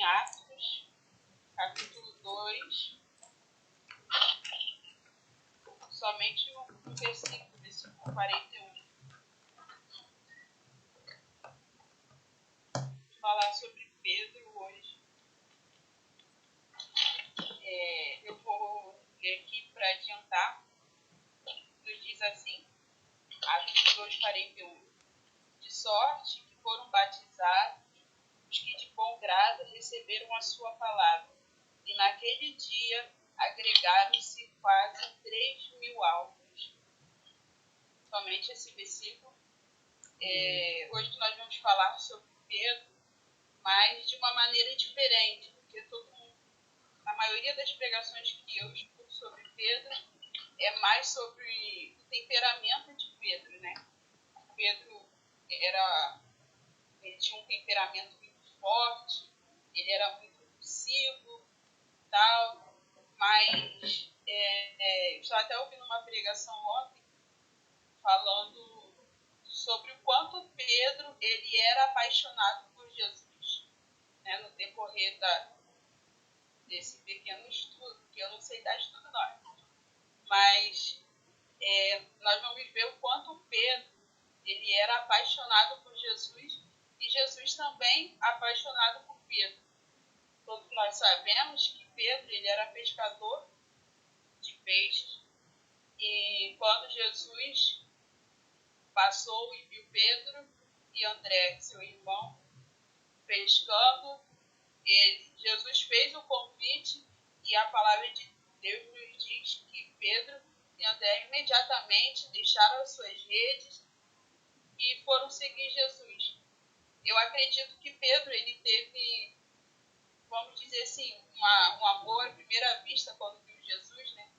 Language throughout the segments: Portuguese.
Atos, capítulo 2, somente no versículo 41. Vou falar sobre Pedro hoje. Eu vou ler aqui para adiantar. Nos diz assim, Atos 2, 41. De sorte que foram batizados os que de bom grado receberam a sua palavra. E naquele dia agregaram-se quase 3.000 almas. Somente esse versículo. Hoje nós vamos falar sobre Pedro, mas de uma maneira diferente, porque a maioria das pregações que eu escuto sobre Pedro é mais sobre o temperamento de Pedro, né? Pedro ele tinha um temperamento muito forte, ele era muito impulsivo, tal, mas eu estava até ouvindo uma pregação ontem falando sobre o quanto Pedro ele era apaixonado por Jesus, né, no decorrer desse pequeno estudo, que eu não sei dar estudo não, mas nós vamos ver o quanto Pedro ele era apaixonado por Jesus e Jesus também apaixonado por Pedro. Todos nós sabemos que Pedro ele era pescador de peixes e quando Jesus passou e viu Pedro e André, seu irmão, pescando, Jesus fez o convite e a palavra de Deus nos diz que Pedro e André imediatamente deixaram as suas redes e foram seguir Jesus. Eu acredito que Pedro ele teve, vamos dizer assim, um amor à primeira vista quando viu Jesus, né?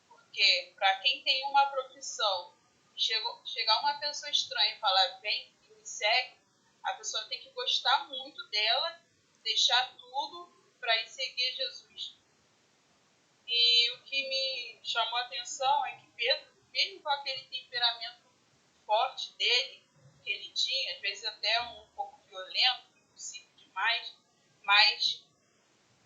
Porque para quem tem uma profissão, chegar uma pessoa estranha e falar vem e me segue, a pessoa tem que gostar muito dela, deixar tudo para ir seguir Jesus. E o que me chamou a atenção é que Pedro, mesmo com aquele temperamento forte dele, que ele tinha, às vezes até um pouco violento, impulsivo demais, mas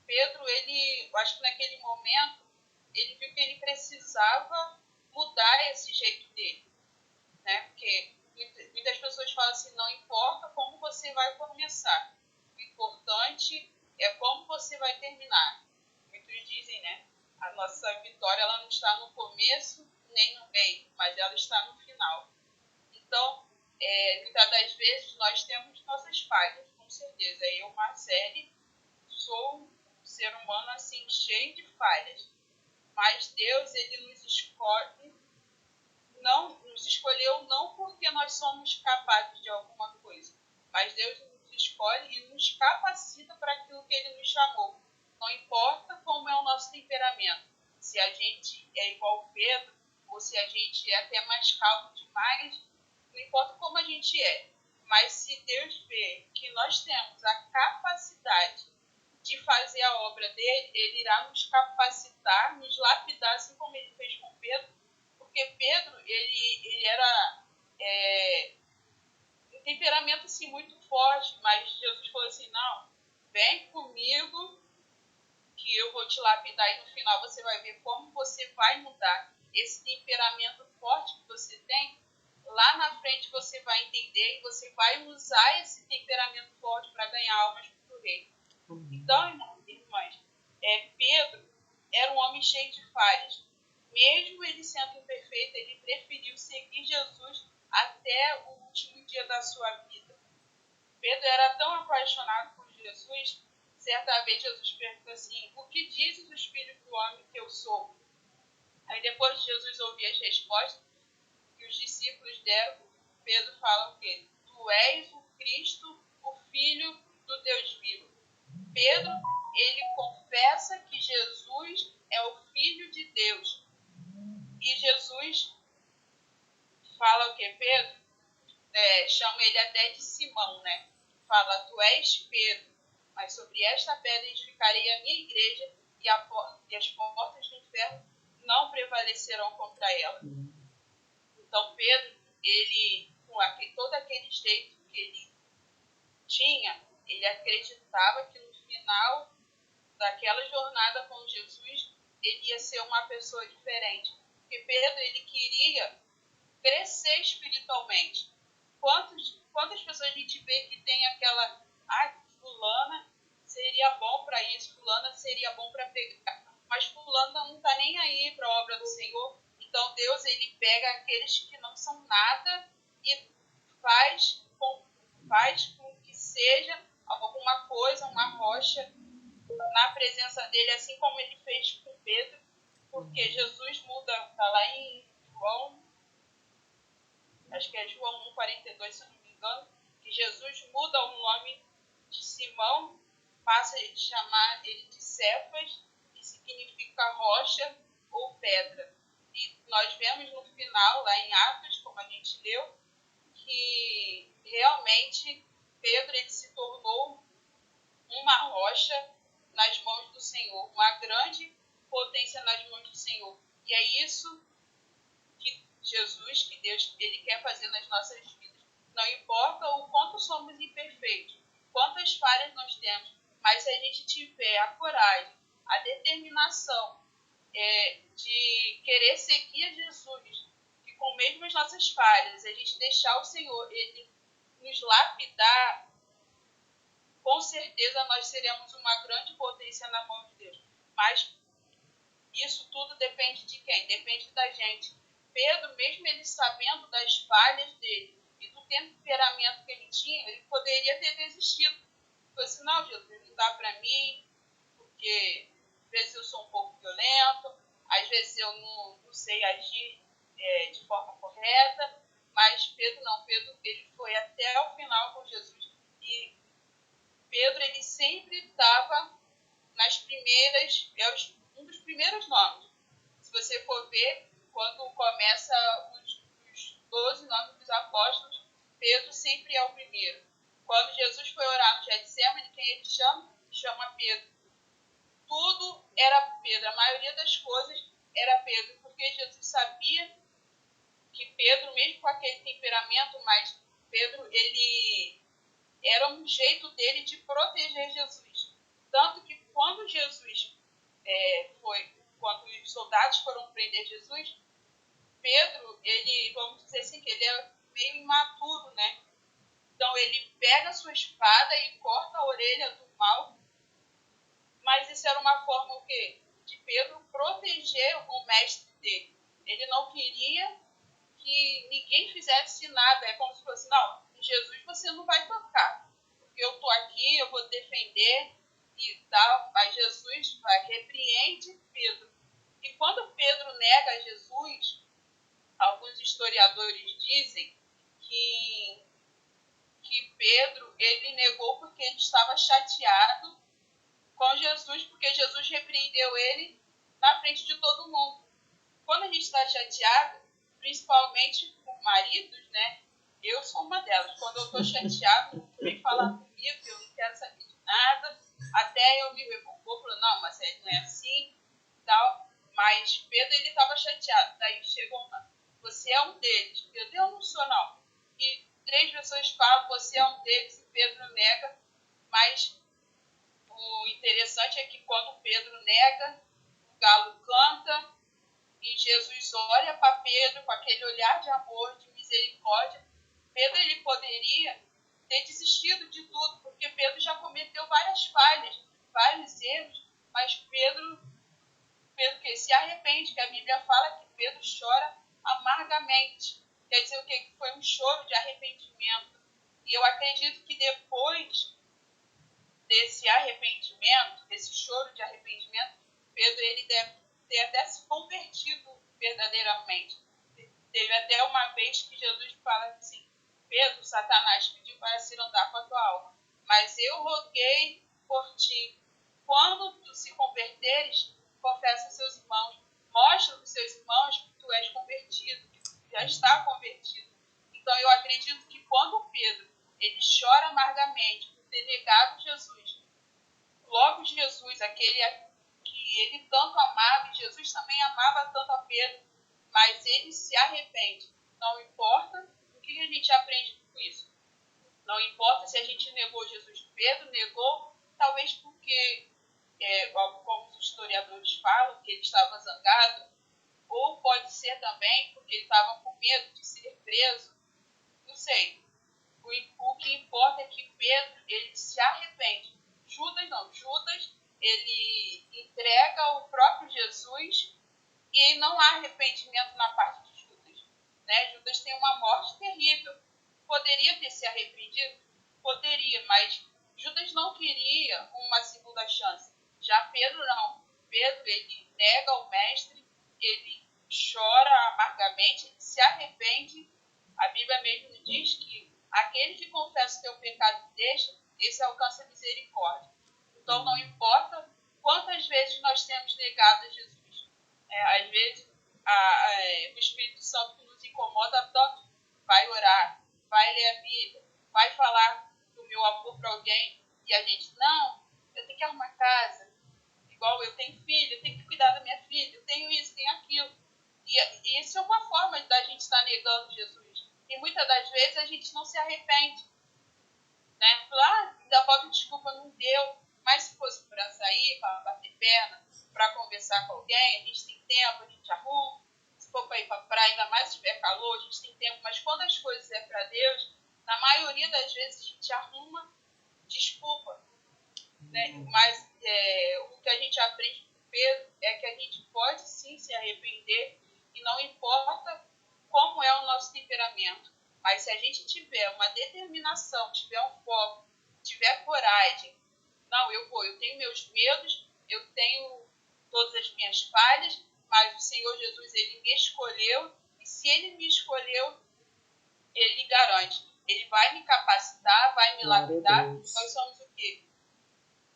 Pedro, eu acho que naquele momento, ele viu que ele precisava mudar esse jeito dele, né? Porque muitas pessoas falam assim, não importa como você vai começar, o importante é como você vai terminar. Muitos dizem, né? A nossa vitória ela não está no começo nem no meio, mas ela está no final. Então, muitas das vezes nós temos nossas falhas, com certeza. Eu, Marcele, sou um ser humano assim, cheio de falhas. Mas Deus, ele nos escolheu não porque nós somos capazes de alguma coisa, mas Deus nos escolhe e nos capacita para aquilo que ele nos chamou. Não importa como é o nosso temperamento, se a gente é igual Pedro, ou se a gente é até mais calmo demais, não importa como a gente é, mas se Deus vê que nós temos a capacidade de fazer a obra dele, ele irá nos capacitar, nos lapidar, assim como ele fez com Pedro, porque Pedro, ele era um temperamento assim, muito forte, mas Jesus falou assim, não, vem comigo que eu vou te lapidar e no final você vai ver como você vai mudar esse temperamento forte que você tem. Lá na frente você vai entender e você vai usar esse temperamento forte para ganhar almas para o rei. Então, irmãos e irmãs, Pedro era um homem cheio de falhas. Mesmo ele sendo imperfeito, ele preferiu seguir Jesus até o último dia da sua vida. Pedro era tão apaixonado por Jesus, certa vez Jesus perguntou assim, o que dizes os filhos do homem que eu sou? Aí depois de Jesus ouvir as respostas que os discípulos deram, Pedro fala o quê? Tu és o Cristo, o Filho do Deus vivo. Pedro, ele confessa que Jesus é o Filho de Deus. E Jesus fala o que? Pedro chama ele até de Simão, né? Fala, tu és Pedro, mas sobre esta pedra edificarei a minha igreja e as portas do inferno não prevalecerão contra ela. Então Pedro, ele, com todo aquele jeito que ele tinha, Ele acreditava que no final daquela jornada com Jesus, ele ia ser uma pessoa diferente. Porque Pedro, ele queria crescer espiritualmente. Quantas pessoas a gente vê que tem aquela, fulana seria bom para isso, fulana seria bom para pregar, mas fulana não está nem aí para a obra do Senhor. Então Deus, ele pega aqueles que não são nada e faz com que seja alguma coisa, uma rocha na presença dele, assim como ele fez com Pedro, porque Jesus muda, está lá em João, acho que é João 1,42, se eu não me engano, que Jesus muda o nome de Simão, passa a chamar ele de Cefas, que significa rocha ou pedra. E nós vemos no final, lá em Atos, como a gente leu, que realmente Pedro, ele se tornou uma rocha nas mãos do Senhor, uma grande potência nas mãos do Senhor. E é isso que Jesus, que Deus, ele quer fazer nas nossas vidas. Não importa o quanto somos imperfeitos, quantas falhas nós temos, mas se a gente tiver a coragem, a determinação de querer seguir a Jesus, que com mesmo as nossas falhas, a gente deixar o Senhor, ele nos lapidar, com certeza nós seremos uma grande potência na mão de Deus. Mas isso tudo depende de quem? Depende da gente. Pedro, mesmo ele sabendo das falhas dele e do temperamento que ele tinha, ele poderia ter desistido. Falou assim, não, Jesus, não dá para mim, porque às vezes eu sou um pouco violento, às vezes eu não sei agir de forma correta, mas Pedro não. Pedro, ele foi até o final com Jesus. E Pedro, ele sempre estava nas primeiras, um dos primeiros nomes. Se você for ver, quando começa os 12 nomes dos apóstolos, Pedro sempre é o primeiro. Quando Jesus foi orar no Getsemane, quem ele chama? Chama Pedro. Tudo era Pedro, a maioria das coisas era Pedro, porque Jesus sabia que Pedro, mesmo com aquele temperamento, mas Pedro, ele era um jeito dele de proteger Jesus. Tanto que quando Jesus quando os soldados foram prender Jesus, Pedro, ele, vamos dizer assim, que ele é meio imaturo, né? Então ele pega a sua espada e corta a orelha do mal, mas isso era uma forma o quê? De Pedro proteger o mestre dele. Ele não queria que ninguém fizesse nada. É como se fosse, não, em Jesus você não vai tocar, porque eu estou aqui, eu vou defender e tal. Mas Jesus repreende Pedro. E quando Pedro nega Jesus, alguns historiadores dizem que Pedro, ele negou porque ele estava chateado com Jesus, porque Jesus repreendeu ele na frente de todo mundo. Quando a gente está chateado, principalmente com maridos, né? Eu sou uma delas. Quando eu estou chateado, vem falar comigo, eu não quero saber de nada. Até eu me revoltou, falando, não, mas não é assim, tal. Mas Pedro, ele estava chateado. Daí chegou, você é um deles. Eu não sou, não. E 3 pessoas falam, você é um deles, e Pedro nega. Mas o interessante é que quando Pedro nega, o galo canta, e Jesus olha para Pedro com aquele olhar de amor, de misericórdia. Pedro, ele poderia ter desistido de tudo, porque Pedro já cometeu várias falhas, vários erros, mas Pedro que se arrepende, que a Bíblia fala que Pedro chora amargamente. Quer dizer, o que foi um choro de arrependimento. E eu acredito que depois desse arrependimento, desse choro de arrependimento, Pedro, ele deve ter até se convertido verdadeiramente. Teve até uma vez que Jesus fala assim, Pedro, Satanás pediu para se andar com a tua alma, mas eu roguei por ti. Quando tu se converteres, confessa aos seus irmãos, mostra aos seus irmãos que tu és convertido, que tu já está convertido. Então eu acredito que quando Pedro, ele chora amargamente por ter negado Jesus, logo Jesus, aquele que ele tanto amava, e Jesus também amava tanto a Pedro, mas ele se arrepende. Não importa o que a gente aprende com isso. Não importa se a gente negou Jesus. Pedro negou, talvez porque, como os historiadores falam, que ele estava zangado, ou pode ser também porque ele estava com medo de ser preso. Não sei. O que importa é que Pedro, ele se arrepende. Judas não. Judas, ele entrega o próprio Jesus e não há arrependimento na parte de Judas. Né? Judas tem uma morte terrível. Poderia ter se arrependido? Poderia, mas Judas não queria uma segunda chance. Já Pedro não. Pedro, ele nega o mestre, ele chora amargamente, se arrepende. A Bíblia mesmo diz que aquele que confessa o seu pecado e deixa, esse alcança a misericórdia. Então não importa quantas vezes nós temos negado a Jesus. Às vezes o Espírito Santo nos incomoda tanto, vai orar, vai ler a Bíblia, vai falar do meu amor para alguém, e a gente, não, eu tenho que arrumar casa, igual eu tenho filho, eu tenho que cuidar da minha filha, eu tenho isso, tenho aquilo. E isso é uma forma da gente estar negando Jesus. E muitas das vezes a gente não se arrepende. Né? Ainda bota desculpa, não deu. Mas se fosse para sair, para bater perna, para conversar com alguém, a gente tem tempo, a gente arruma. Se for para ir para a praia, ainda mais se tiver calor, a gente tem tempo. Mas quando as coisas é para Deus, na maioria das vezes a gente arruma desculpa. Né? Mas o que a gente aprende com Pedro é que a gente pode sim se arrepender e não importa como é o nosso temperamento. Mas se a gente tiver uma determinação, tiver um foco, tiver coragem, não, eu tenho meus medos, eu tenho todas as minhas falhas, mas o Senhor Jesus, ele me escolheu, e se ele me escolheu, ele garante. Ele vai me capacitar, vai me lapidar. Nós somos o quê?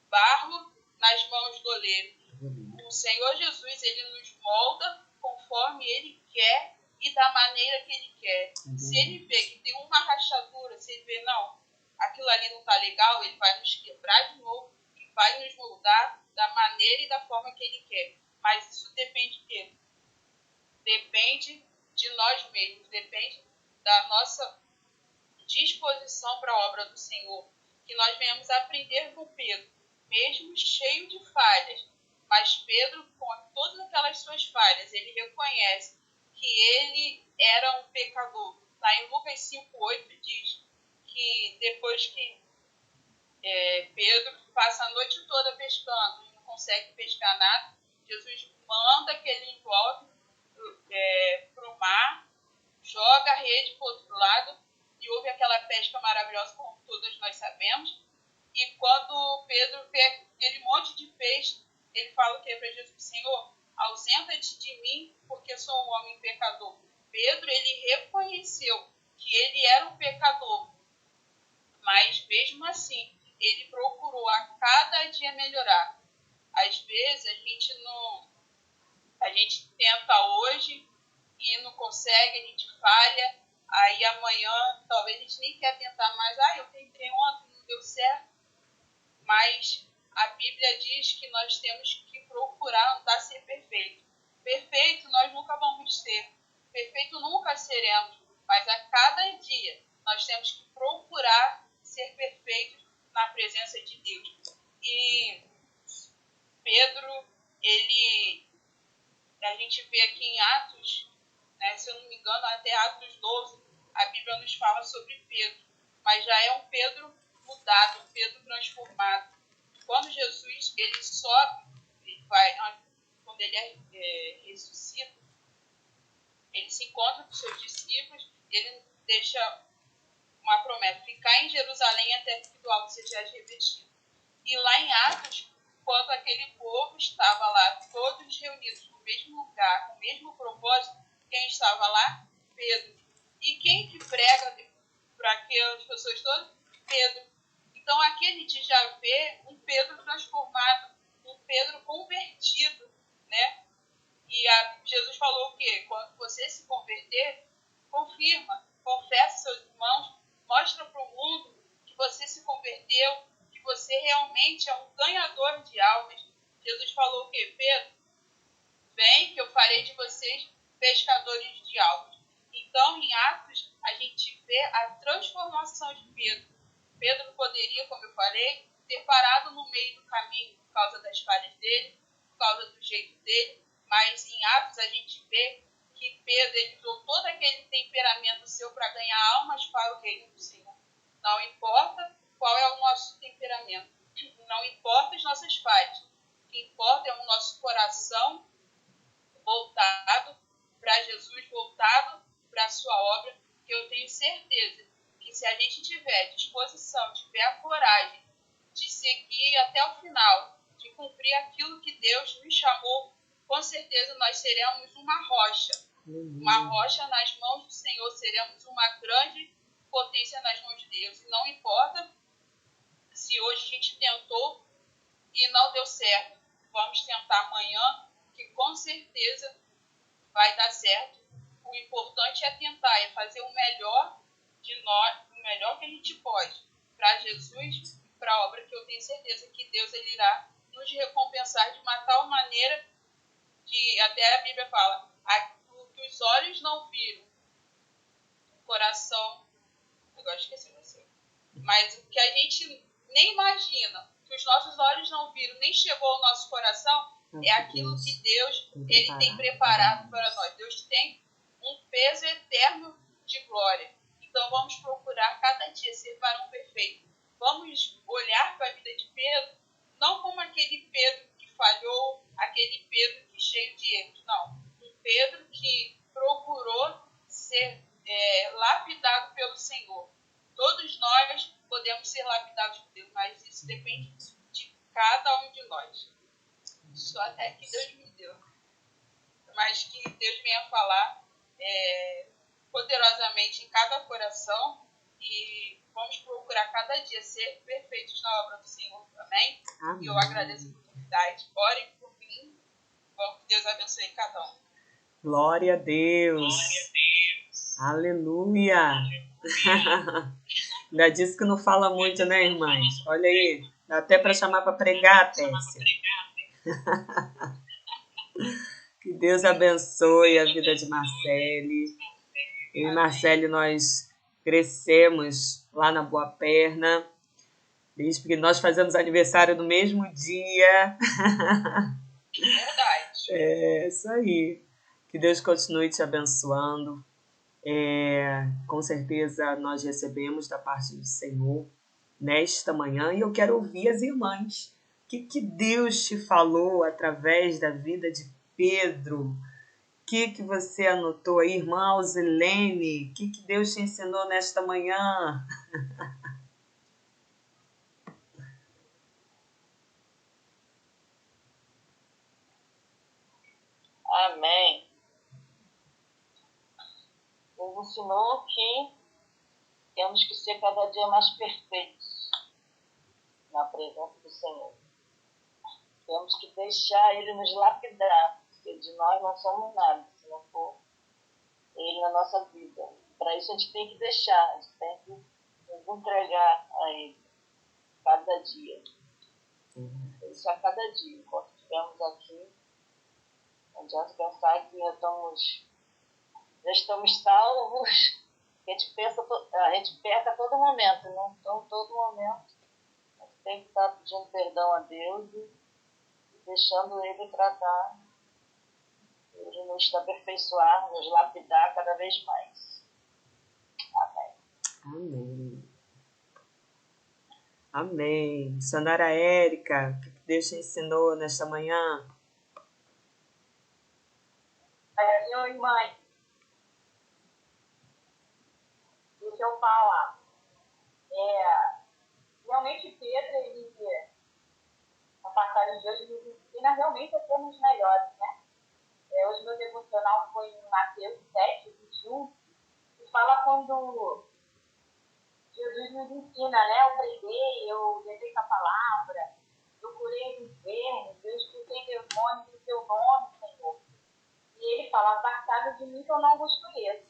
Barro nas mãos do oleiro. O Senhor Jesus, ele nos molda conforme ele quer e da maneira que ele quer. Se ele vê que tem uma rachadura, se ele vê, não, aquilo ali não está legal, ele vai nos quebrar de novo e vai nos moldar da maneira e da forma que ele quer. Mas isso depende de quê? Depende de nós mesmos, depende da nossa disposição para a obra do Senhor. Que nós venhamos aprender com Pedro, mesmo cheio de falhas. Mas Pedro, com todas aquelas suas falhas, ele reconhece que ele era um pecador. Lá em Lucas 5,8 diz que depois que Pedro passa a noite toda pescando e não consegue pescar nada, Jesus manda que ele volte para o mar, joga a rede para o outro lado e houve aquela pesca maravilhosa, como todos nós sabemos. E quando Pedro vê aquele monte de peixe, ele fala o que para Jesus? Senhor, ausenta-te de mim, porque sou um homem pecador. Pedro, ele reconheceu que ele era um pecador, mas mesmo assim, ele procurou a cada dia melhorar. Às vezes a gente tenta hoje e não consegue, a gente falha, aí amanhã talvez a gente nem quer tentar mais. Eu tentei ontem, não deu certo. Mas a Bíblia diz que nós temos que procurar andar a ser perfeito. Perfeito nós nunca vamos ser. Perfeito nunca seremos. Mas a cada dia nós temos que procurar ser perfeitos na presença de Deus. E Pedro, a gente vê aqui em Atos, né, se eu não me engano, até Atos 12, a Bíblia nos fala sobre Pedro. Mas já é um Pedro mudado, um Pedro transformado. Quando Jesus ele sobe, quando ele ressuscita, ele se encontra com seus discípulos, ele deixa uma promessa: ficar em Jerusalém até que do alto seja revestido. E lá em Atos, quando aquele povo estava lá, todos reunidos no mesmo lugar, com o mesmo propósito, quem estava lá? Pedro. E quem que prega para aquelas pessoas todas? Pedro. Então aqui a gente já vê um Pedro transformado, um Pedro convertido, né? E Jesus falou o quê? Quando você se converter, confirma, confessa seus irmãos, mostra para o mundo que você se converteu, que você realmente é um ganhador de almas. Jesus falou o quê? Pedro, vem que eu farei de vocês pescadores de almas. Então, em Atos, a gente vê a transformação de Pedro. Pedro poderia, como eu falei, ter parado no meio do caminho por causa das falhas dele, por causa do jeito dele, mas em Atos a gente vê que Pedro ele usou todo aquele temperamento seu para ganhar almas para o reino do Senhor. Não importa qual é o nosso temperamento, não importa as nossas falhas, o que importa é o nosso coração voltado para Jesus, voltado para a sua obra, que eu tenho certeza que se a gente tiver disposição, tiver a coragem de seguir até o final, de cumprir aquilo que Deus nos chamou, com certeza nós seremos uma rocha nas mãos do Senhor, seremos uma grande potência nas mãos de Deus. E não importa se hoje a gente tentou e não deu certo, vamos tentar amanhã, que com certeza vai dar certo. O importante é tentar, é fazer o melhor de nós, o melhor que a gente pode para Jesus e para a obra, que eu tenho certeza que Deus ele irá nos recompensar de uma tal maneira que até a Bíblia fala, o que os olhos não viram, o coração, agora esqueci você, mas o que a gente nem imagina, que os nossos olhos não viram, nem chegou ao nosso coração, é aquilo que Deus ele tem preparado para nós. Deus tem um peso eterno de glória. Então vamos procurar cada dia ser varão perfeito. Vamos olhar para a vida de Pedro, não como aquele Pedro que falhou, aquele Pedro que cheio de erros, não. Um Pedro que procurou ser lapidado pelo Senhor. Todos nós podemos ser lapidados por Deus, mas isso depende de cada um de nós. Só até que Deus me deu. Mas que Deus venha falar poderosamente em cada coração e vamos procurar cada dia ser perfeitos na obra do Senhor. Amém? Amém. E eu agradeço a oportunidade. Orem por mim. Que Deus abençoe cada um. Glória a Deus. Aleluia. Ainda disse que não fala muito, né, irmãs? Olha aí, dá até para chamar para pregar, Tércia. Que Deus abençoe a vida de Marcele. Eu e Marcele, nós crescemos lá na Boa Perna, desde que nós fazemos aniversário no mesmo dia. Verdade. É isso aí. Que Deus continue te abençoando. Com certeza nós recebemos da parte do Senhor nesta manhã e eu quero ouvir as irmãs. O que Deus te falou através da vida de Pedro? O que você anotou aí, irmã Alzilene? O que Deus te ensinou nesta manhã? Amém. Deus ensinou que temos que ser cada dia mais perfeitos na presença do Senhor. Temos que deixar Ele nos lapidar, porque de nós não somos nada, se não for Ele na nossa vida. Para isso a gente tem que deixar, a gente tem que nos entregar a Ele cada dia. Isso a cada dia. Enquanto estivermos aqui, não adianta pensar que já estamos salvos. A gente peca a todo momento, não? Então, todo momento, a gente tem que estar pedindo perdão a Deus e deixando Ele tratar, Ele nos aperfeiçoar, nos lapidar cada vez mais. Amém. Amém. Amém. Missionária Érica, o que Deus te ensinou nesta manhã? Oi, mãe. Deixa eu falar. Realmente, Pedro, ele, a passagem de hoje, nos ensina realmente a sermos melhores, né? Hoje, meu devocional foi em Mateus 7:21, que fala quando Jesus nos ensina, né? Eu preguei, eu levei a palavra, eu curei os enfermos, eu expulsei demônios em teu nome, Senhor. E ele fala, apartado de mim que eu não vos conheço.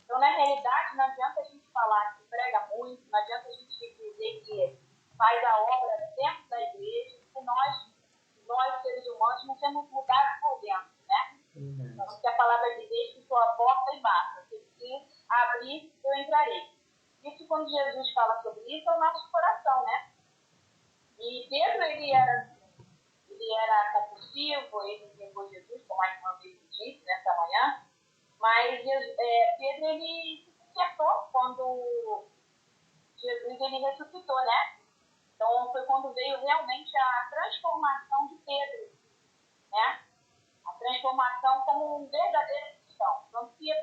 Então, na realidade, não adianta a gente falar que prega muito, não adianta a gente dizer que faz a obra dentro da igreja, se nós seres humanos, não temos mudado por dentro, né? Então, que a palavra de Deus ficou a porta e basta. Se abrir, eu entrarei. Isso, quando Jesus fala sobre isso é o nosso coração, né? E Pedro, ele era compulsivo, ele negou Jesus, como a irmã mesmo disse nessa manhã, mas Pedro, ele se consertou quando Jesus, ele ressuscitou, né? Então, foi quando veio realmente a transformação de Pedro, né? A transformação como um verdadeiro cristão. Então, se a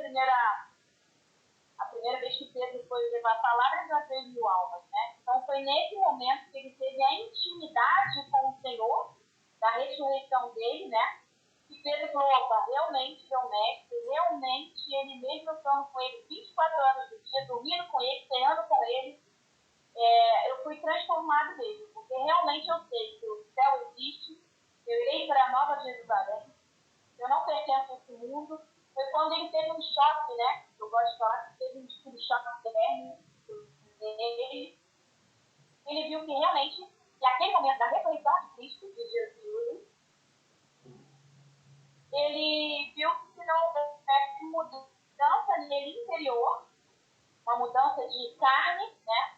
primeira vez que Pedro foi levar a palavra, já 3.000 almas, né? Então, foi nesse momento que ele teve a intimidade com o Senhor, da ressurreição dele, né? E Pedro falou, opa, realmente, meu mestre, realmente, ele mesmo estando com ele 24 horas do dia, dormindo com ele, ceando com ele, eu fui transformado mesmo, porque realmente eu sei que o céu existe, eu irei para a Nova Jerusalém, eu não pertenço a esse mundo. Foi quando ele teve um choque, né? Eu gosto de falar que teve um tipo de choque interno nele. Ele viu que realmente, que aquele momento da ressurreição de Cristo, de Jesus, ele viu que se não houvesse mudança nele interior, uma mudança de carne, né?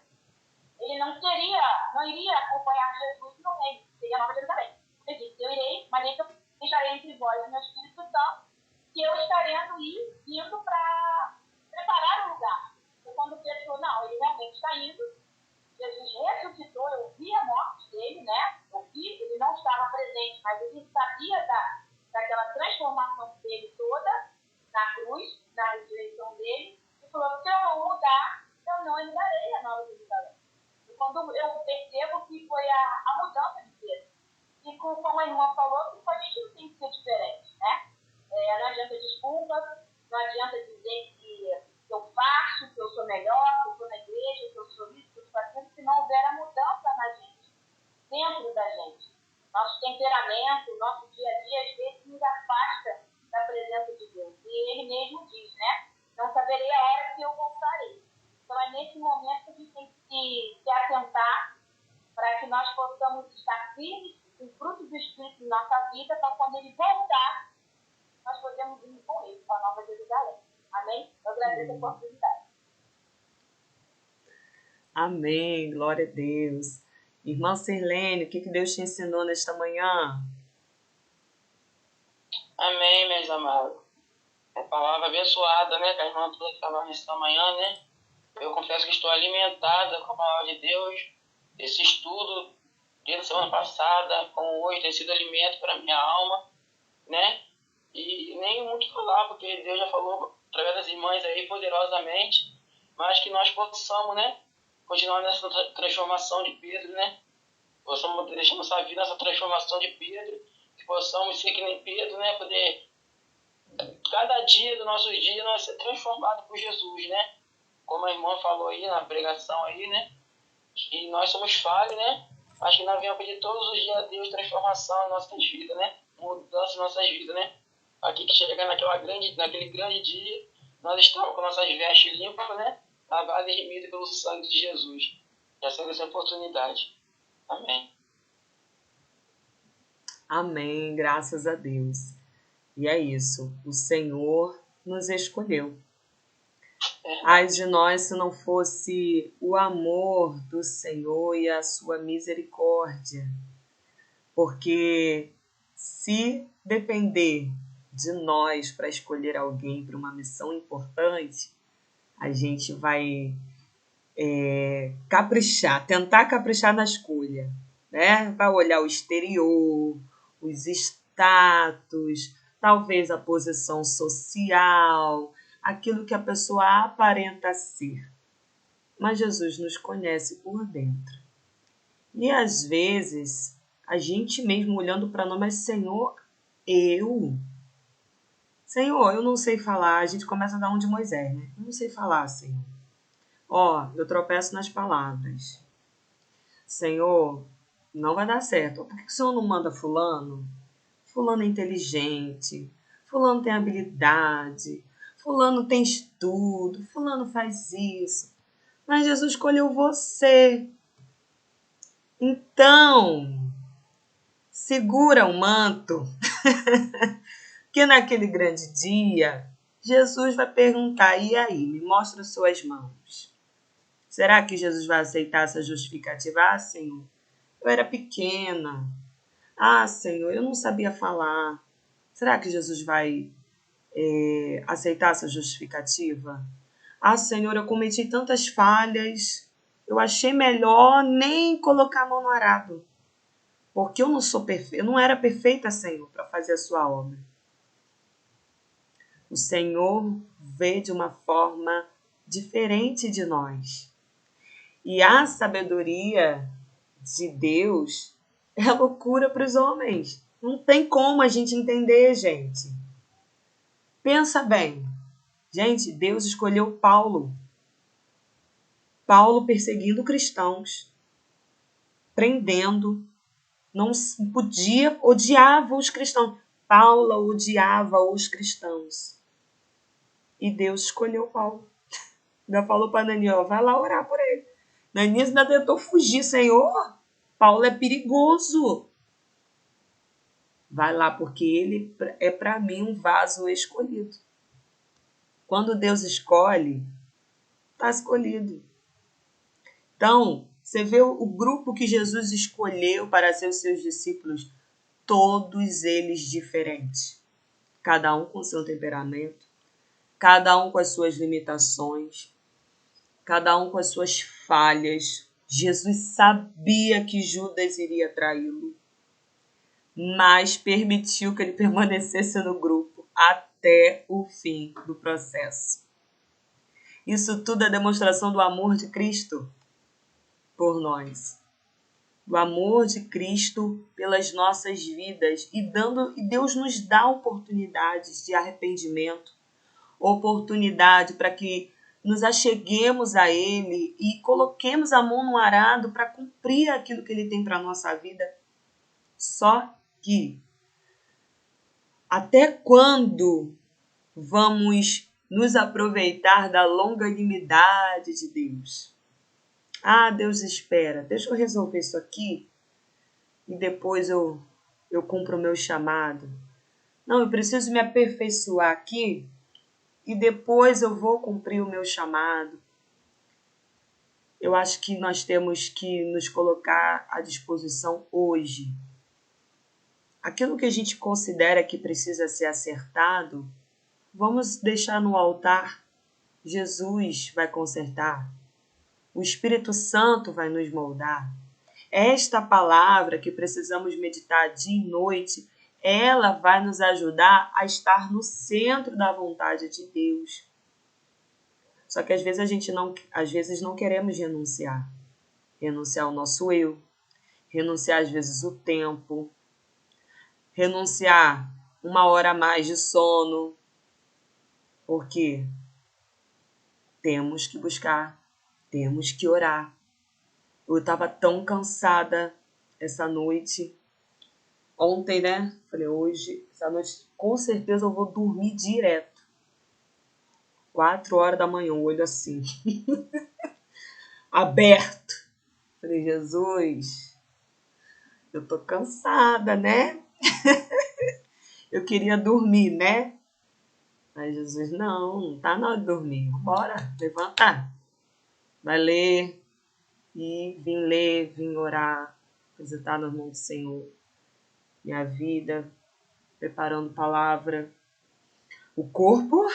Ele não iria acompanhar Jesus no reino, seria a Nova Jerusalém. Ele disse, eu irei, mas eu deixarei entre vós o meu Espírito Santo, que eu estarei indo para preparar o lugar. E quando Pedro falou, não, ele realmente está indo, Jesus ressuscitou, eu vi a morte dele, né? Eu vi, ele não estava presente, mas ele sabia daquela transformação dele toda na cruz, na ressurreição dele, e falou, se eu não mudar, eu não entrarei a Nova Jerusalém. E quando eu percebo que foi a mudança de Pedro, e como a irmã falou, que a gente não tem que ser diferente, né? Não adianta desculpas, não adianta dizer que eu faço, que eu sou melhor, que eu estou na igreja, que eu sou isso, que eu sou aquilo, se não houver a mudança na gente, dentro da gente. Nosso temperamento, nosso dia a dia, às vezes nos afasta da presença de Deus. E ele mesmo diz, né? Não saberei a hora que eu voltarei. Então é nesse momento que a gente tem que se atentar para que nós possamos estar firmes com frutos do Espírito na nossa vida, para quando ele voltar, nós podemos ir com ele para a Nova Jerusalém. Amém? Eu agradeço a oportunidade. Amém, glória a Deus. Irmã Sirlene, o que Deus te ensinou nesta manhã? Amém, meus amados. É palavra abençoada, né? Que a irmã estava nesta manhã, né? Eu confesso que estou alimentada com a palavra de Deus. Esse estudo, desde a semana passada, como hoje, tem sido alimento para a minha alma, né? E nem muito falar, porque Deus já falou através das irmãs aí poderosamente, mas que nós possamos, né? Continuar nessa transformação de Pedro, né? Possamos deixar nossa vida nessa transformação de Pedro, que possamos ser que nem Pedro, né? Poder, cada dia do nosso dia, nós ser transformados por Jesus, né? Como a irmã falou aí na pregação aí, né? Que nós somos falhos, né? Mas que nós venhamos pedir todos os dias a Deus transformação em nossas vidas, né? Mudança em nossas vidas, né? Aqui que chega naquele grande dia, nós estamos com nossas vestes limpas, né? Lavadas e remidas pelo sangue de Jesus. Essa é essa oportunidade. Amém. Amém, graças a Deus. E é isso, o Senhor nos escolheu. Ai de nós se não fosse o amor do Senhor e a sua misericórdia. Porque se depender de nós para escolher alguém para uma missão importante, a gente vai tentar caprichar na escolha, né? Vai olhar o exterior, os status, talvez a posição social, aquilo que a pessoa aparenta ser. Mas Jesus nos conhece por dentro. E às vezes, a gente mesmo olhando para nós, mas Senhor, Senhor, eu não sei falar. A gente começa a dar um de Moisés, né? Eu não sei falar, Senhor. Eu tropeço nas palavras. Senhor, não vai dar certo. Por que o Senhor não manda fulano? Fulano é inteligente. Fulano tem habilidade. Fulano tem estudo. Fulano faz isso. Mas Jesus escolheu você. Então, segura o manto. Que naquele grande dia, Jesus vai perguntar, e aí, me mostra suas mãos. Será que Jesus vai aceitar essa justificativa? Ah, Senhor, eu era pequena. Ah, Senhor, eu não sabia falar. Será que Jesus vai aceitar essa justificativa? Ah, Senhor, eu cometi tantas falhas. Eu achei melhor nem colocar a mão no arado. Porque eu não sou perfeita, eu não era perfeita, Senhor, para fazer a sua obra. O Senhor vê de uma forma diferente de nós. E a sabedoria de Deus é loucura para os homens. Não tem como a gente entender, gente. Pensa bem. Gente, Deus escolheu Paulo. Paulo perseguindo cristãos, prendendo, não podia, odiava os cristãos. Paulo odiava os cristãos. E Deus escolheu Paulo. Ainda falou para Ananias, vai lá orar por ele. Ananias ainda tentou fugir, Senhor. Paulo é perigoso. Vai lá, porque ele é para mim um vaso escolhido. Quando Deus escolhe, está escolhido. Então, você vê o grupo que Jesus escolheu para ser os seus discípulos, todos eles diferentes. Cada um com seu temperamento, cada um com as suas limitações, cada um com as suas falhas. Jesus sabia que Judas iria traí-lo, mas permitiu que ele permanecesse no grupo até o fim do processo. Isso tudo é demonstração do amor de Cristo por nós. Do amor de Cristo pelas nossas vidas. E Deus nos dá oportunidades de arrependimento, oportunidade para que nos acheguemos a Ele e coloquemos a mão no arado para cumprir aquilo que Ele tem para a nossa vida. Só que até quando vamos nos aproveitar da longanimidade de Deus? Ah, Deus espera, deixa eu resolver isso aqui e depois eu cumpro o meu chamado. Não, eu preciso me aperfeiçoar aqui e depois eu vou cumprir o meu chamado. Eu acho que nós temos que nos colocar à disposição hoje. Aquilo que a gente considera que precisa ser acertado, vamos deixar no altar. Jesus vai consertar. O Espírito Santo vai nos moldar. Esta palavra que precisamos meditar dia e noite, ela vai nos ajudar a estar no centro da vontade de Deus. Só que às vezes não queremos renunciar. Renunciar ao nosso eu, renunciar às vezes o tempo, renunciar 1 hora a mais de sono, porque temos que buscar, temos que orar. Eu estava tão cansada essa noite. Ontem, né? Falei, hoje, essa noite, com certeza eu vou dormir direto. 4 horas da manhã, o olho assim. Aberto. Falei, Jesus, eu tô cansada, né? Eu queria dormir, né? Mas Jesus, não tá na hora de dormir. Vambora, levanta. Vai ler. E vim orar, apresentar nas mãos do Senhor minha vida, preparando palavra. O corpo,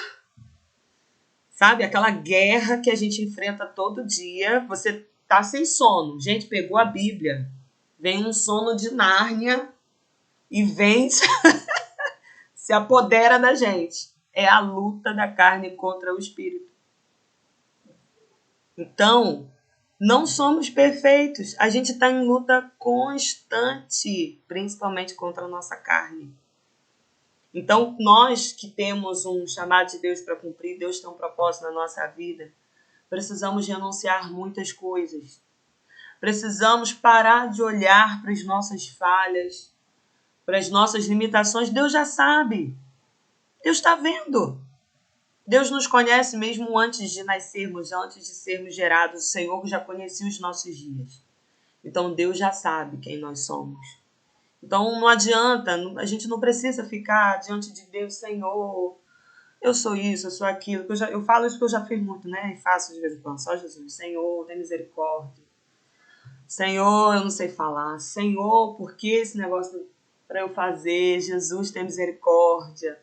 sabe? Aquela guerra que a gente enfrenta todo dia. Você tá sem sono. Gente, pegou a Bíblia. Vem um sono de Nárnia e vem se apodera da gente. É a luta da carne contra o espírito. Então, não somos perfeitos. A gente está em luta constante, principalmente contra a nossa carne. Então, nós que temos um chamado de Deus para cumprir, Deus tem um propósito na nossa vida, precisamos renunciar muitas coisas. Precisamos parar de olhar para as nossas falhas, para as nossas limitações. Deus já sabe. Deus está vendo. Deus nos conhece mesmo antes de nascermos, antes de sermos gerados. O Senhor já conhecia os nossos dias. Então, Deus já sabe quem nós somos. Então, não adianta, a gente não precisa ficar diante de Deus, Senhor, eu sou isso, eu sou aquilo. Eu falo isso porque eu já fiz muito, né? E faço de vez em quando. Só Jesus. Senhor, tem misericórdia. Senhor, eu não sei falar. Senhor, por que esse negócio para eu fazer? Jesus, tem misericórdia.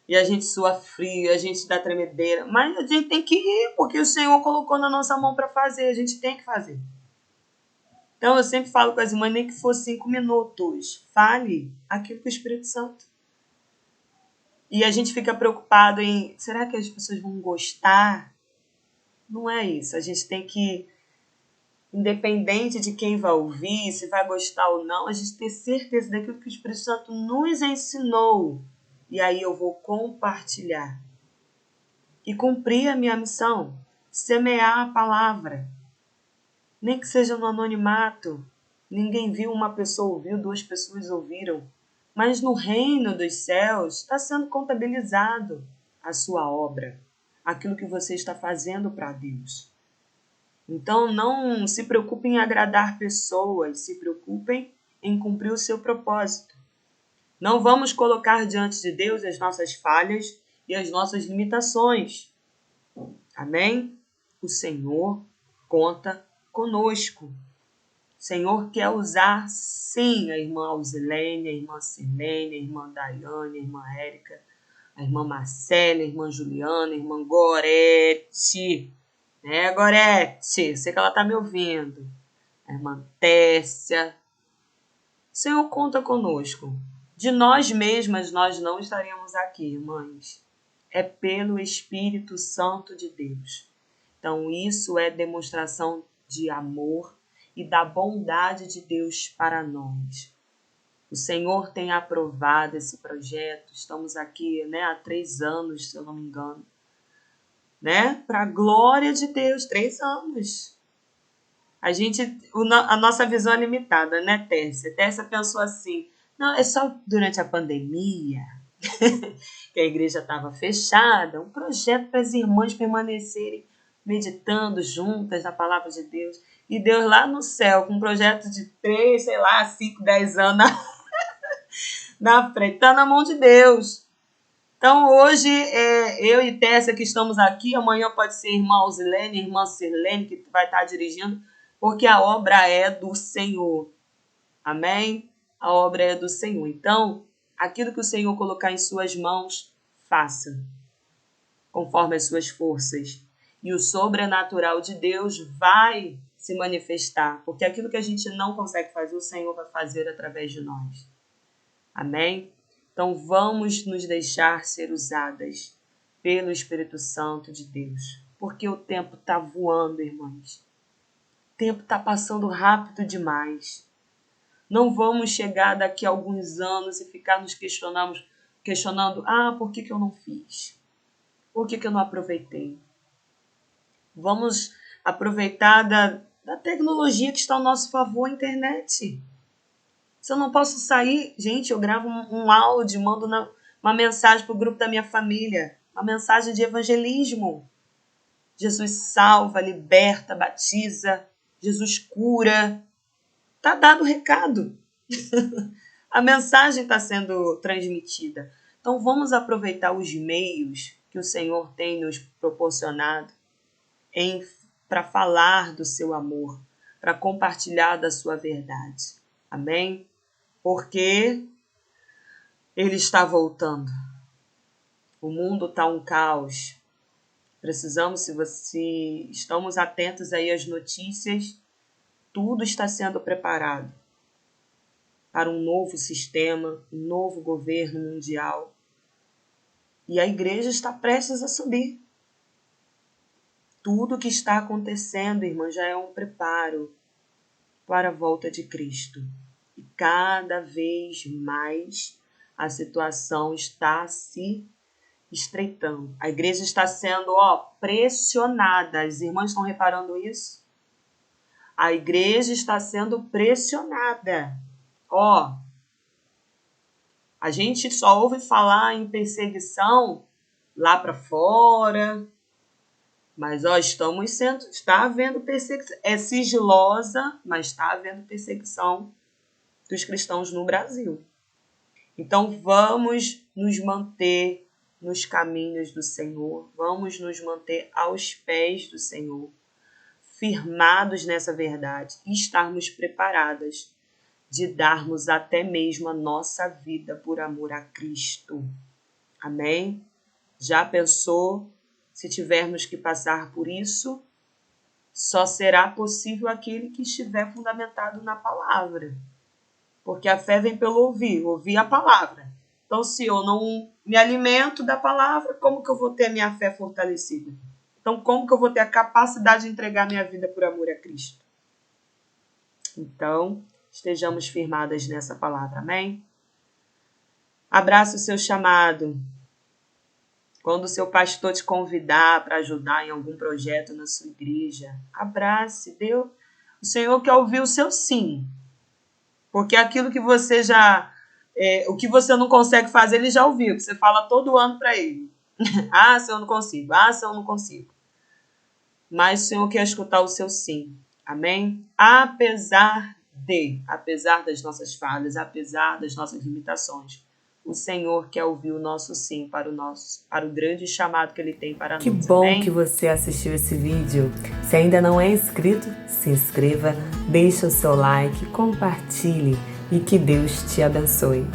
E a gente sua frio, a gente dá tremedeira. Mas a gente tem que ir, porque o Senhor colocou na nossa mão para fazer. A gente tem que fazer. Então eu sempre falo com as irmãs, nem que for 5 minutos. Fale aquilo com o Espírito Santo. E a gente fica preocupado em, será que as pessoas vão gostar? Não é isso. A gente tem que, independente de quem vai ouvir, se vai gostar ou não, a gente ter certeza daquilo que o Espírito Santo nos ensinou. E aí eu vou compartilhar. E cumprir a minha missão. Semear a palavra. Nem que seja no anonimato. Ninguém viu, uma pessoa ouviu, 2 pessoas ouviram. Mas no reino dos céus está sendo contabilizado a sua obra. Aquilo que você está fazendo para Deus. Então não se preocupem em agradar pessoas. Se preocupem em cumprir o seu propósito. Não vamos colocar diante de Deus as nossas falhas e as nossas limitações. Amém? O Senhor conta conosco. O Senhor quer usar, sim, a irmã Alzilene, a irmã Sirlene, a irmã Daiane, a irmã Érica, a irmã Marcela, a irmã Juliana, a irmã Gorete. Gorete? Sei que ela está me ouvindo. A irmã Tessia. O Senhor conta conosco. De nós mesmas, nós não estaríamos aqui, irmãs. É pelo Espírito Santo de Deus. Então, isso é demonstração de amor e da bondade de Deus para nós. O Senhor tem aprovado esse projeto. Estamos aqui, há 3 anos, se eu não me engano. Para a glória de Deus, 3 anos. A nossa visão é limitada, né, Tércia? Tércia pensou assim, não, é só durante a pandemia, que a igreja estava fechada, um projeto para as irmãs permanecerem meditando juntas na palavra de Deus. E Deus lá no céu, com um projeto de 3, 5, 10 anos na frente, está na mão de Deus. Então hoje, eu e Tessa que estamos aqui, amanhã pode ser irmã Alzilene, irmã Sirlene, que vai estar dirigindo, porque a obra é do Senhor. Amém? A obra é do Senhor. Então, aquilo que o Senhor colocar em suas mãos, faça, conforme as suas forças. E o sobrenatural de Deus vai se manifestar, porque aquilo que a gente não consegue fazer, o Senhor vai fazer através de nós. Amém? Então, vamos nos deixar ser usadas pelo Espírito Santo de Deus, porque o tempo está voando, irmãs. O tempo está passando rápido demais. Não vamos chegar daqui a alguns anos e ficar nos questionando, por que eu não fiz? Por que eu não aproveitei? Vamos aproveitar da tecnologia que está ao nosso favor, a internet. Se eu não posso sair, gente, eu gravo um áudio, mando uma mensagem para o grupo da minha família, uma mensagem de evangelismo. Jesus salva, liberta, batiza, Jesus cura. Está dado o recado. A mensagem está sendo transmitida. Então vamos aproveitar os meios que o Senhor tem nos proporcionado para falar do seu amor, para compartilhar da sua verdade. Amém? Porque Ele está voltando. O mundo está um caos. Precisamos, se estamos atentos aí às notícias, tudo está sendo preparado para um novo sistema, um novo governo mundial. E a igreja está prestes a subir. Tudo o que está acontecendo, irmã, já é um preparo para a volta de Cristo. E cada vez mais a situação está se estreitando. A igreja está sendo pressionada. As irmãs estão reparando isso? A igreja está sendo pressionada. A gente só ouve falar em perseguição lá para fora, mas está havendo perseguição. É sigilosa, mas está havendo perseguição dos cristãos no Brasil. Então vamos nos manter nos caminhos do Senhor, vamos nos manter aos pés do Senhor, firmados nessa verdade e estarmos preparadas de darmos até mesmo a nossa vida por amor a Cristo. Amém? Já pensou se tivermos que passar por isso? Só será possível aquele que estiver fundamentado na palavra. Porque a fé vem pelo ouvir a palavra. Então, se eu não me alimento da palavra, como que eu vou ter a minha fé fortalecida? Então, como que eu vou ter a capacidade de entregar minha vida por amor a Cristo? Então, estejamos firmadas nessa palavra, amém? Abraça o seu chamado. Quando o seu pastor te convidar para ajudar em algum projeto na sua igreja, abrace, Deus. O Senhor quer ouvir o seu sim. Porque aquilo que você o que você não consegue fazer, ele já ouviu. Você fala todo ano para ele. Ah, Senhor, eu não consigo. Ah, Senhor, eu não consigo. Mas o Senhor quer escutar o seu sim. Amém? Apesar das nossas falhas, apesar das nossas limitações, o Senhor quer ouvir o nosso sim para o grande chamado que Ele tem para nós. Que bom amém? que você assistiu esse vídeo. Se ainda não é inscrito, se inscreva, deixe o seu like, compartilhe e que Deus te abençoe.